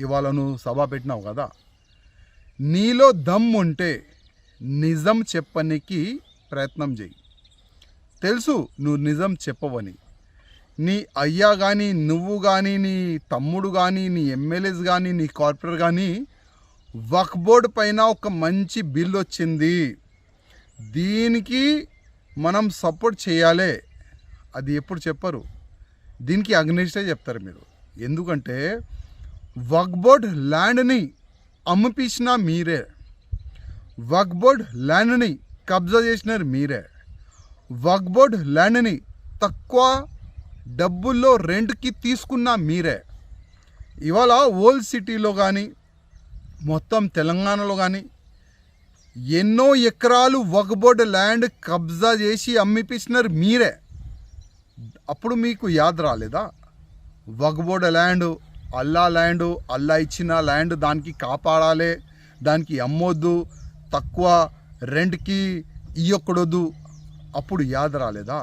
ఇవాళ నువ్వు సభ పెట్టినావు కదా, నీలో దమ్ ఉంటే నిజం చెప్పనికి ప్రయత్నం చేయి. తెలుసు నువ్వు నిజం చెప్పవని. నీ అయ్యా కానీ, నువ్వు కానీ, నీ తమ్ముడు కానీ, నీ ఎమ్మెల్యేస్ కానీ, నీ కార్పొరేటర్ కానీ వక్ఫ్ బోర్డు పైన ఒక మంచి బిల్ వచ్చింది, దీనికి మనం సపోర్ట్ చేయాలి. అది ఎప్పుడు చెప్పరు, దీనికి అగ్నిస్టే చెప్తారు మీరు. ఎందుకంటే వక్ఫ్ బోర్డ్ ల్యాండ్ని అమ్మిపించిన మీరే, వక్ఫ్ బోర్డ్ ల్యాండ్ని కబ్జా చేసినారు మీరే, వక్ఫ్ బోర్డ్ ల్యాండ్ని తక్కువ డబ్బుల్లో రెంట్కి తీసుకున్న మీరే. ఇవాళ ఓల్డ్ సిటీలో కానీ మొత్తం తెలంగాణలో కానీ ఎన్నో ఎకరాలు వక్ఫ్ బోర్డ్ ల్యాండ్ కబ్జా చేసి అమ్మిపించినారు మీరే. అప్పుడు మీకు యాద్ రాలేదా? వక్ఫ్ బోర్డ్ ల్యాండ్ అల్లా ఇచ్చిన ల్యాండ్, దానికి కాపాడాలి, దానికి అమ్మొద్దు, తక్కువ రెంట్కి ఇయ్యకూడదు. అప్పుడు యాద్ రాలేదా?